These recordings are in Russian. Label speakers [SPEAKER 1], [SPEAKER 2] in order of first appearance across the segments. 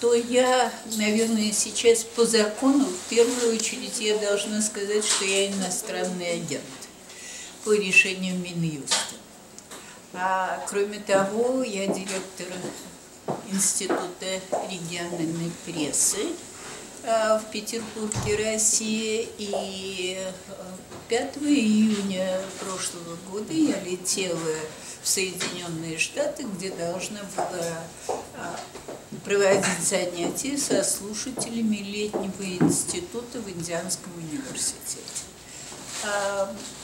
[SPEAKER 1] что я, наверное, сейчас по закону, в первую очередь, я должна сказать, что я иностранный агент по решению Минюста. А кроме того, я директор Института региональной прессы в Петербурге, России. И 5 июня прошлого года я летела в Соединенные Штаты, где должна была проводить занятия со слушателями летнего института в Индианском университете.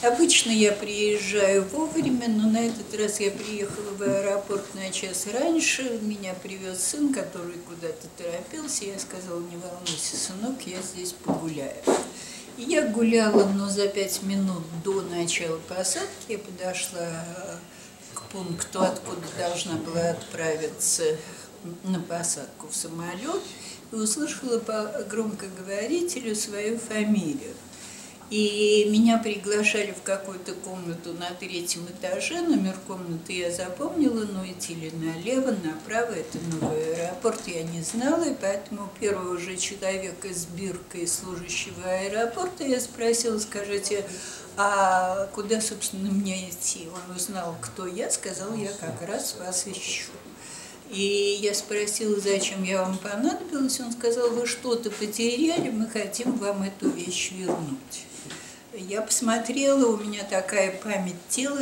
[SPEAKER 1] Обычно я приезжаю вовремя, но на этот раз я приехала в аэропорт на час раньше. Меня привез сын, который куда-то торопился. Я сказала: не волнуйся, сынок, я здесь погуляю. И я гуляла, но за 5 минут до начала посадки я подошла к пункту, откуда должна была отправиться на посадку в самолет, и услышала по громкоговорителю свою фамилию. И меня приглашали в какую-то комнату на 3-м этаже. Номер комнаты я запомнила, но идти ли налево, направо, это новый аэропорт, я не знала. И поэтому первого же человека с биркой служащего аэропорта я спросила: скажите, а куда, собственно, мне идти? Он узнал, кто я, сказал: я как раз вас ищу. И я спросила: зачем я вам понадобилась? Он сказал: вы что-то потеряли, мы хотим вам эту вещь вернуть. Я посмотрела, у меня такая память тела,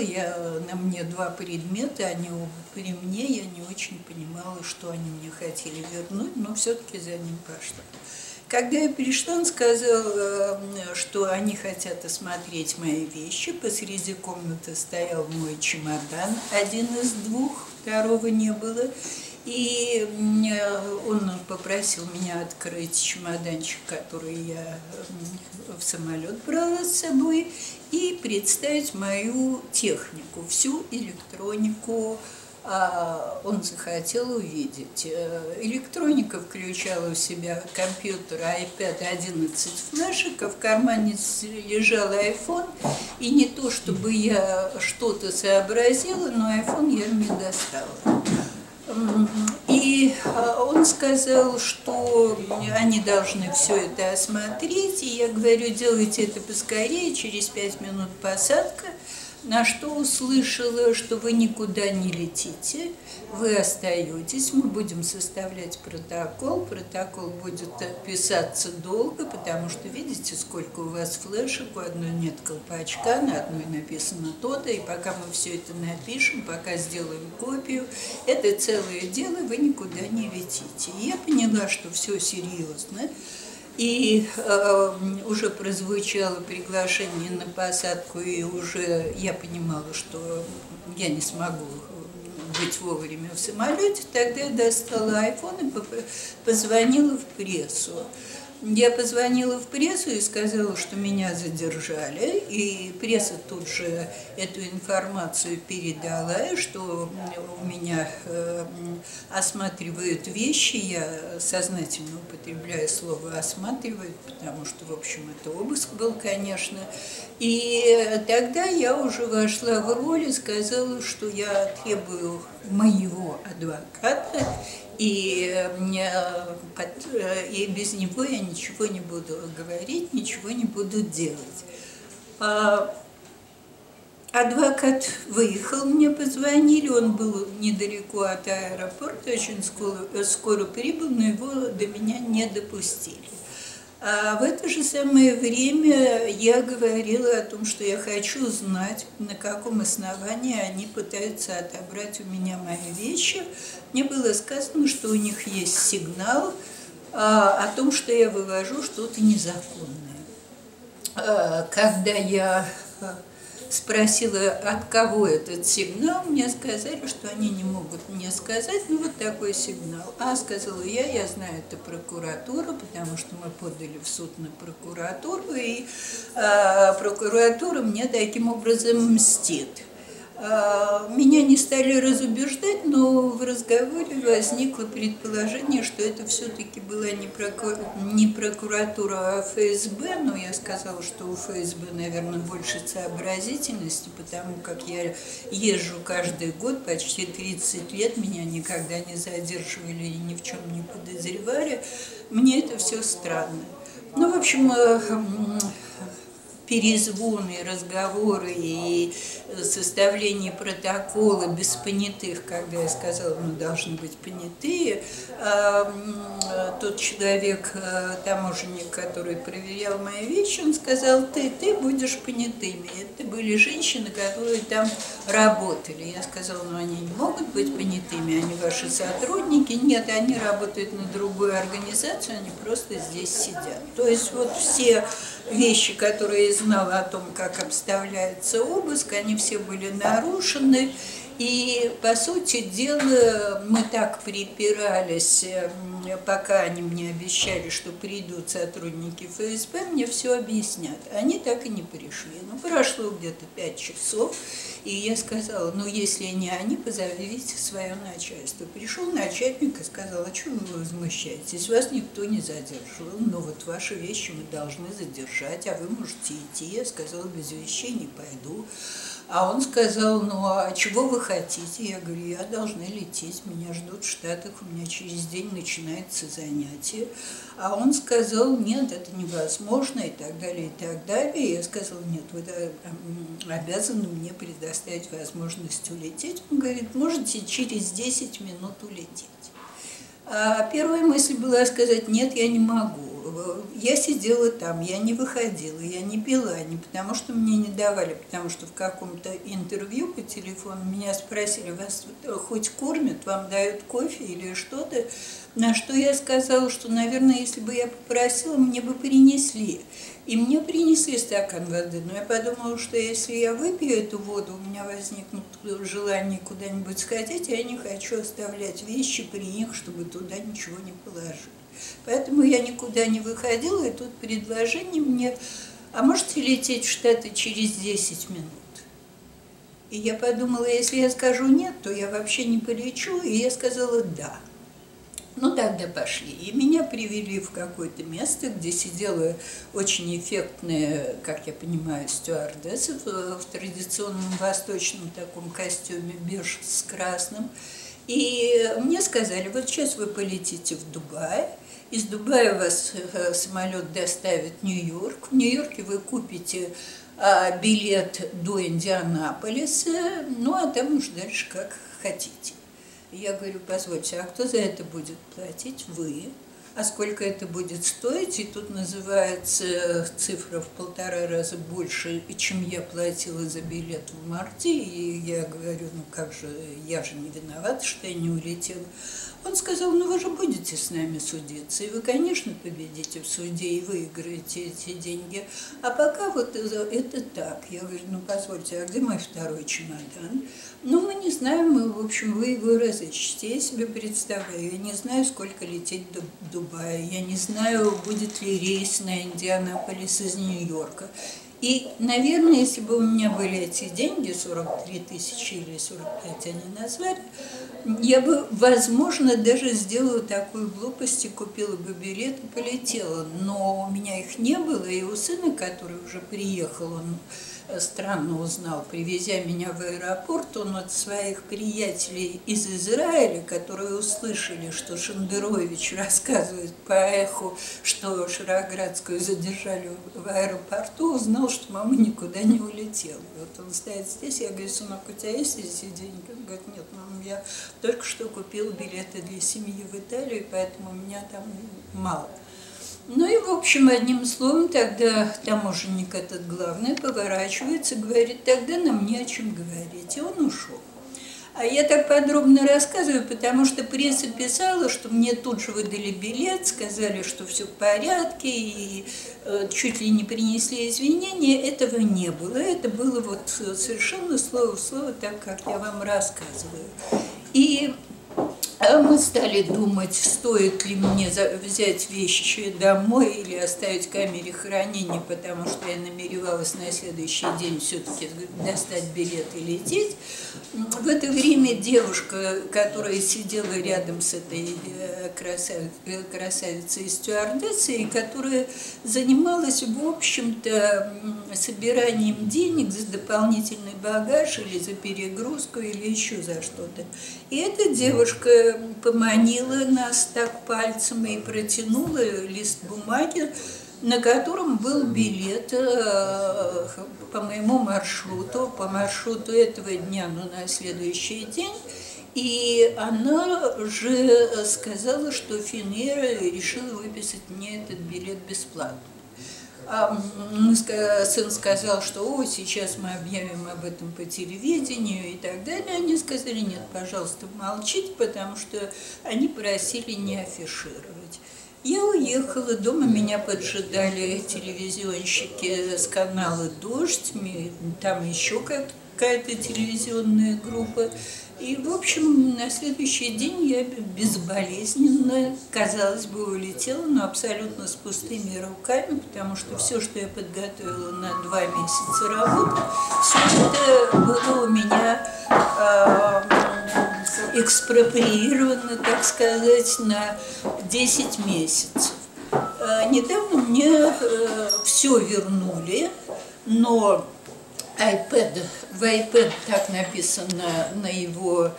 [SPEAKER 1] на мне 2 предмета, они оба при мне, я не очень понимала, что они мне хотели вернуть, но все-таки за ним пошла. Когда я пришла, он сказал, что они хотят осмотреть мои вещи. Посреди комнаты стоял мой чемодан, 1 из 2, второго не было. И он попросил меня открыть чемоданчик, который я в самолет брала с собой, и представить мою технику, всю электронику. Он захотел увидеть. Электроника включала в себя компьютер, iPad, 11 флешек, а в кармане лежал iPhone. И не то, чтобы я что-то сообразила, но iPhone я не достала. И он сказал, что они должны все это осмотреть, и я говорю: делайте это поскорее, через 5 минут посадка. На что услышала, что вы никуда не летите, вы остаетесь, мы будем составлять протокол, протокол будет писаться долго, потому что видите, сколько у вас флешек, у одной нет колпачка, на одной написано то-то, и пока мы все это напишем, пока сделаем копию, это целое дело, вы никуда не летите. И я поняла, что все серьезно. И уже прозвучало приглашение на посадку, и уже я понимала, что я не смогу быть вовремя в самолете. Тогда я достала айфон и позвонила в прессу. Я позвонила в прессу и сказала, что меня задержали, и пресса тут же эту информацию передала, что у меня осматривают вещи, я сознательно употребляю слово «осматривают», потому что, в общем, это обыск был, конечно. И тогда я уже вошла в роль и сказала, что я требую моего адвоката, и без него я ничего не буду говорить, ничего не буду делать. Адвокат выехал, мне позвонили, он был недалеко от аэропорта, очень скоро прибыл, но его до меня не допустили. А в это же самое время я говорила о том, что я хочу знать, на каком основании они пытаются отобрать у меня мои вещи. Мне было сказано, что у них есть сигнал о том, что я вывожу что-то незаконное. Когда я спросила, от кого этот сигнал, мне сказали, что они не могут мне сказать, ну вот такой сигнал. Сказала я знаю, это прокуратура, потому что мы подали в суд на прокуратуру, и прокуратура мне таким образом мстит. Меня не стали разубеждать, но в разговоре возникло предположение, что это все-таки была не прокуратура, а ФСБ. Но я сказала, что у ФСБ, наверное, больше сообразительности, потому как я езжу каждый год, почти 30 лет, меня никогда не задерживали и ни в чем не подозревали. Мне это все странно. Ну, в общем, перезвоны, разговоры и составление протокола без понятых, когда я сказала, ну, должны быть понятые, тот человек, таможенник, который проверял мои вещи, он сказал, ты будешь понятыми. Это были женщины, которые там работали. Я сказала, ну, они не могут быть понятыми, они ваши сотрудники. Нет, они работают на другую организацию, они просто здесь сидят. То есть вот все вещи, которые я знала о том, как обставляется обыск, они все были нарушены. И, по сути дела, мы так припирались, пока они мне обещали, что придут сотрудники ФСБ, мне все объяснят. Они так и не пришли. Ну, прошло где-то 5 часов, и я сказала, ну, если не они, позовите свое начальство. Пришел начальник и сказал, а что вы возмущаетесь? Вас никто не задерживал, но вот ваши вещи мы должны задержать, а вы можете идти. Я сказала, без вещей не пойду. А он сказал, ну, а чего вы хотите? Я говорю, я должна лететь, меня ждут в Штатах, у меня через день начинается занятие. А он сказал, нет, это невозможно, и так далее, и так далее. Я сказала, нет, вы обязаны мне предоставить возможность улететь. Он говорит, можете через 10 минут улететь. А первая мысль была сказать, нет, я не могу. Я сидела там, я не выходила, я не пила, не потому что мне не давали, потому что в каком-то интервью по телефону меня спросили, вас хоть кормят, вам дают кофе или что-то, на что я сказала, что, наверное, если бы я попросила, мне бы принесли. И мне принесли стакан воды, но я подумала, что если я выпью эту воду, у меня возникнет желание куда-нибудь сходить, а я не хочу оставлять вещи при них, чтобы туда ничего не положили. Поэтому я никуда не выходила, и тут предложение мне, а можете лететь в Штаты через 10 минут? И я подумала, если я скажу нет, то я вообще не полечу, и я сказала да. Ну, тогда пошли. И меня привели в какое-то место, где сидела очень эффектная, как я понимаю, стюардесса в традиционном восточном таком костюме, беж с красным. И мне сказали, вот сейчас вы полетите в Дубай, из Дубая вас самолет доставит в Нью-Йорк. В Нью-Йорке вы купите билет до Индианаполиса, ну а там уж дальше как хотите. Я говорю, позвольте, а кто за это будет платить? Вы. А сколько это будет стоить? И тут называется цифра в 1,5 раза больше, чем я платила за билет в марте. И я говорю, ну как же, я же не виновата, что я не улетела. Он сказал, ну вы же будете с нами судиться, и вы, конечно, победите в суде и выиграете эти деньги. А пока вот это так. Я говорю, ну позвольте, а где мой второй чемодан? Ну мы не знаем, мы, в общем, вы его разыщете. Я себе представляю, я не знаю, сколько лететь до Дубая, я не знаю, будет ли рейс на Индианаполис из Нью-Йорка. И, наверное, если бы у меня были эти деньги, 43 тысячи или 45 они назвали, я бы, возможно, даже сделала такую глупость и купила бы билет и полетела. Но у меня их не было, и у сына, который уже приехал, он странно узнал, привезя меня в аэропорт, он от своих приятелей из Израиля, которые услышали, что Шендерович рассказывает по эху, что Широградскую задержали в аэропорту, узнал, что мама никуда не улетела. Вот он стоит здесь, я говорю, сынок, у тебя есть эти деньги? Он говорит, нет, мама, я только что купил билеты для семьи в Италию, поэтому у меня там мало. Ну и, в общем, одним словом, тогда таможенник этот главный поворачивается, говорит, тогда нам не о чем говорить, и он ушел. А я так подробно рассказываю, потому что пресса писала, что мне тут же выдали билет, сказали, что все в порядке, и чуть ли не принесли извинения. Этого не было. Это было вот совершенно слово в слово, так как я вам рассказываю. И Мы стали думать, стоит ли мне взять вещи домой или оставить в камере хранения, потому что я намеревалась на следующий день все-таки достать билет и лететь. В это время девушка, которая сидела рядом с этой красавицей стюардессой, которая занималась, в общем-то, собиранием денег за дополнительный багаж или за перегрузку или еще за что-то. И эта девушка поманила нас так пальцем и протянула лист бумаги, на котором был билет по моему маршруту, по маршруту этого дня, но на следующий день. И она же сказала, что Finnair решила выписать мне этот билет бесплатно. Сын сказал, что сейчас мы объявим об этом по телевидению и так далее. Они сказали, нет, пожалуйста, молчите, потому что они просили не афишировать. Я уехала, дома меня поджидали телевизионщики с канала «Дождь», там еще какая-то телевизионная группа. И, в общем, на следующий день я безболезненно, казалось бы, улетела, но абсолютно с пустыми руками, потому что все, что я подготовила на 2 месяца работы, все это было у меня экспроприировано, так сказать, на 10 месяцев. Недавно мне все вернули, но в iPad так написано на его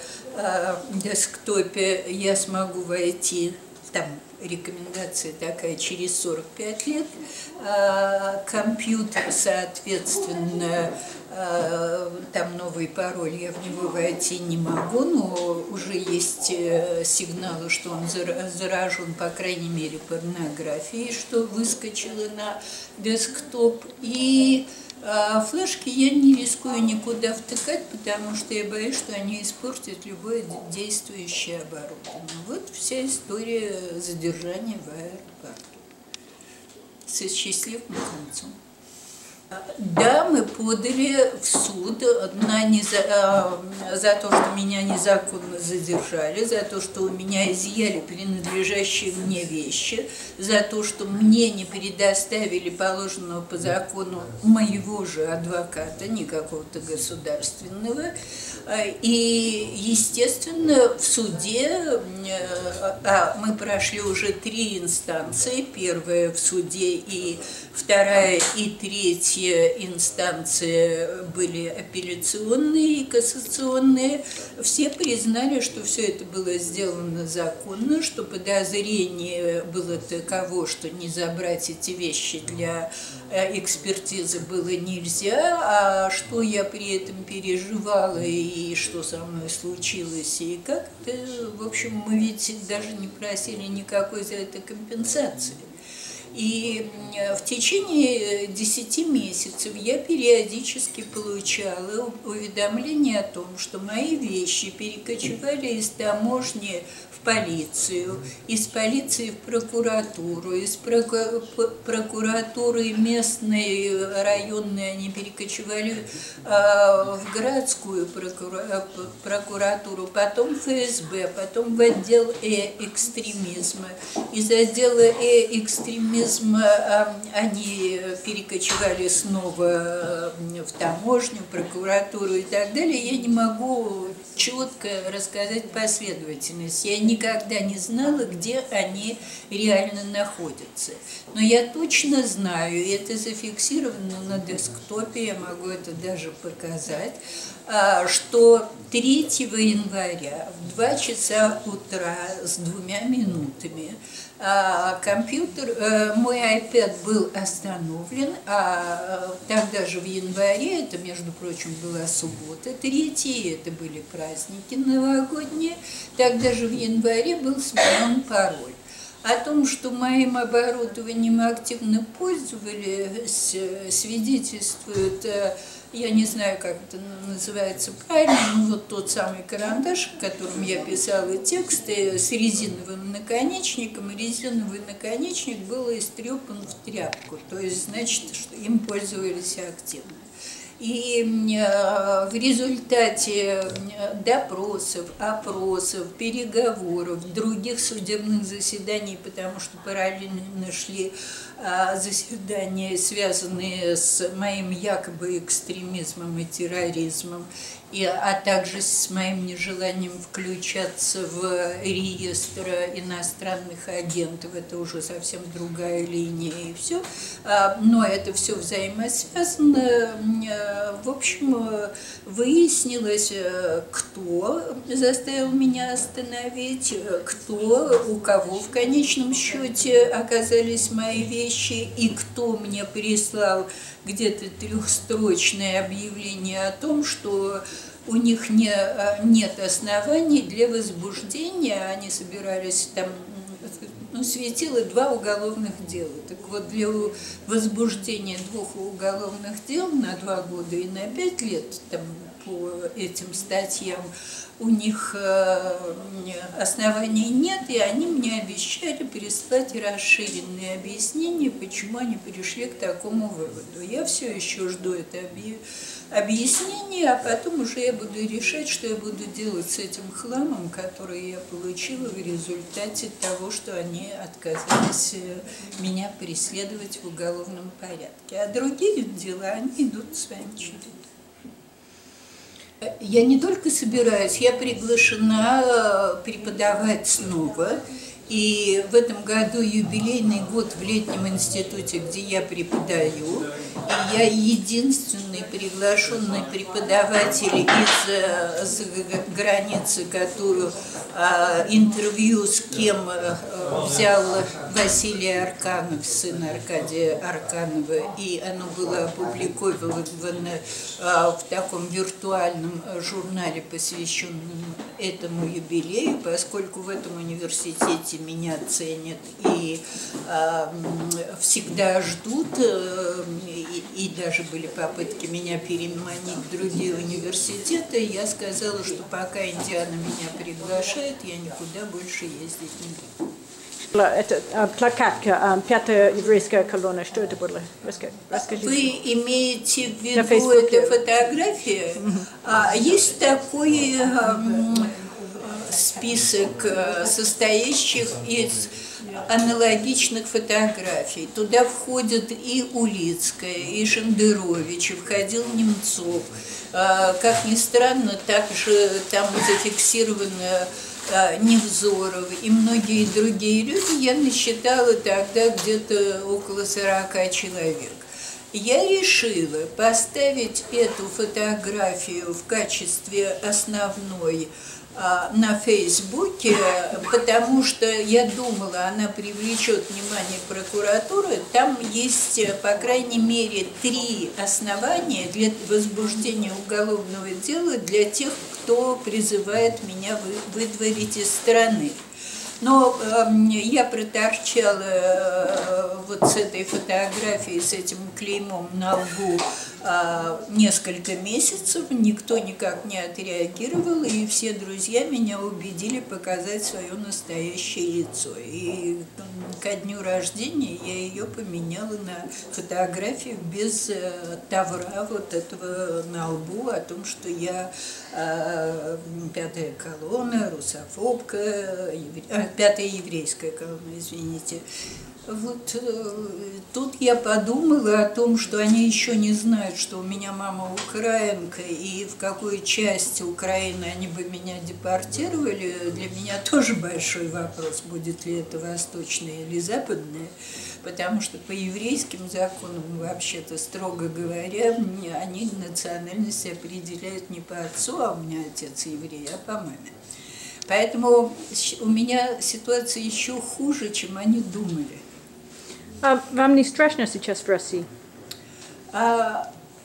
[SPEAKER 1] десктопе, я смогу войти, там рекомендация такая, через 45 лет. Компьютер, соответственно, там новый пароль, я в него войти не могу, но уже есть сигналы, что он заражен, по крайней мере, порнографией, что выскочило на десктоп. И флешки я не рискую никуда втыкать, потому что я боюсь, что они испортят любое действующее оборудование. Вот вся история задержания в аэропорту. Со счастливым концом. Да, мы подали в суд за то, что меня незаконно задержали, за то, что у меня изъяли принадлежащие мне вещи, за то, что мне не предоставили положенного по закону моего же адвоката, не какого-то государственного. И, естественно, в суде мы прошли уже 3 инстанции. Первая в суде, и вторая, и третья инстанции были апелляционные и кассационные. Все признали, что все это было сделано законно, что подозрение было таково, что не забрать эти вещи для экспертизы было нельзя, а что я при этом переживала и что со мной случилось, и как-то, в общем, мы ведь даже не просили никакой за это компенсации. И в течение 10 месяцев я периодически получала уведомления о том, что мои вещи перекочевали из таможни в полицию, из полиции в прокуратуру, из прокуратуры местной, районной они перекочевали в городскую прокуратуру, потом в ФСБ, потом в отдел экстремизма. Из отдела экстремизма они перекочевали снова в таможню, прокуратуру и так далее. Я не могу четко рассказать последовательность. Я никогда не знала, где они реально находятся. Но я точно знаю, и это зафиксировано на десктопе, я могу это даже показать, что 3 января в 2 часа утра с 2 минутами компьютер, мой iPad был остановлен, а тогда же в январе, это, между прочим, была суббота 3, это были праздники новогодние, тогда же в январе был сменен пароль. О том, что моим оборудованием активно пользовались, свидетельствует, я не знаю, как это называется правильно, но вот тот самый карандаш, которым я писала тексты, с резиновым наконечником, и резиновый наконечник был истрепан в тряпку, то есть, значит, что им пользовались активно. И в результате допросов, опросов, переговоров, других судебных заседаний, потому что параллельно шли заседания, связанные с моим якобы экстремизмом и терроризмом, а также с моим нежеланием включаться в реестр иностранных агентов. Это уже совсем другая линия и все. Но это все взаимосвязано. В общем, выяснилось, кто заставил меня остановить, кто, у кого в конечном счете оказались мои вещи и кто мне прислал где-то трехстрочное объявление о том, что у них нет оснований для возбуждения, они собирались там, светило 2 уголовных дела. Так вот, для возбуждения 2 уголовных дел на 2 года и на 5 лет там, по этим статьям у них оснований нет, и они мне обещали переслать расширенные объяснения, почему они пришли к такому выводу. Я все еще жду это объяснение, а потом уже я буду решать, что я буду делать с этим хламом, который я получила в результате того, что они отказались меня преследовать в уголовном порядке. А другие дела, они идут своим чередом. Я не только собираюсь, я приглашена преподавать снова. И в этом году юбилейный год в летнем институте, где я преподаю. И я единственный приглашенный преподаватель из границы, которую интервью с кем взял Василий Арканов, сын Аркадия Арканова, и оно было опубликовано в таком виртуальном журнале, посвященном этому юбилею, поскольку в этом университете меня ценят и всегда ждут, и даже были попытки меня переманить в другие университеты. Я сказала, что пока Индиана меня приглашает, я никуда больше ездить не буду.
[SPEAKER 2] Это плакат, 5-я еврейская колонна, что это было? Расскажите.
[SPEAKER 1] Вы имеете в виду эту фотографию? Есть такой список, состоящих из аналогичных фотографий. Туда входят и Улицкая, и Шендерович, и входил Немцов. Как ни странно, также там зафиксировано Невзоров и многие другие люди. Я насчитала тогда где-то около 40 человек. Я решила поставить эту фотографию в качестве основной на Фейсбуке, потому что я думала, она привлечет внимание прокуратуры. Там есть, по крайней мере, 3 основания для возбуждения уголовного дела для тех, кто призывает меня выдворить из страны. Но я проторчала вот с этой фотографией, с этим клеймом на лбу несколько месяцев, никто никак не отреагировал, и все друзья меня убедили показать свое настоящее лицо. И ко дню рождения я ее поменяла на фотографию без тавра вот этого на лбу о том, что я 5-я колонна, русофобка, 5-я еврейская колонна, извините. Вот тут я подумала о том, что они еще не знают, что у меня мама украинка, и в какой части Украины они бы меня депортировали. Для меня тоже большой вопрос, будет ли это восточное или западное, потому что по еврейским законам, вообще-то, строго говоря, они национальность определяют не по отцу, а у меня отец еврей, а по маме. Поэтому у меня ситуация еще хуже, чем они думали.
[SPEAKER 2] Вам не страшно сейчас в России?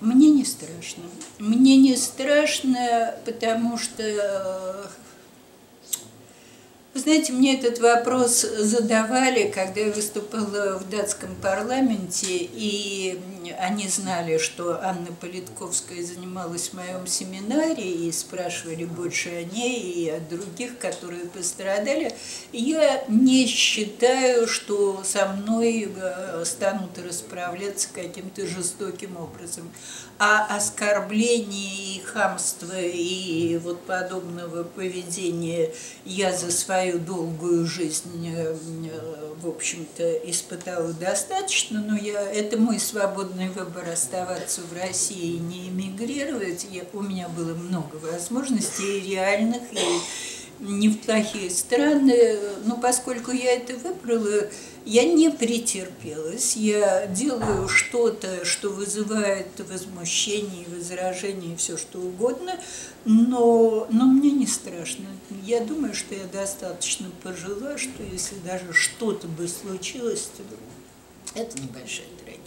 [SPEAKER 1] Мне не страшно. Мне не страшно, потому что, вы знаете, мне этот вопрос задавали, когда я выступала в датском парламенте, и они знали, что Анна Политковская занималась в моем семинаре и спрашивали больше о ней и о других, которые пострадали. Я не считаю, что со мной станут расправляться каким-то жестоким образом. А оскорбление и хамство и вот подобного поведения я за свою долгую жизнь, в общем-то, испытала достаточно, но это мой свободный выбор оставаться в России и не эмигрировать. У меня было много возможностей, и реальных, и не в плохие страны, но поскольку я это выбрала, я не претерпелась, я делаю что-то, что вызывает возмущение, возражение, все что угодно, но мне не страшно. Я думаю, что я достаточно пожила, что если даже что-то бы случилось, то это небольшая трагедия.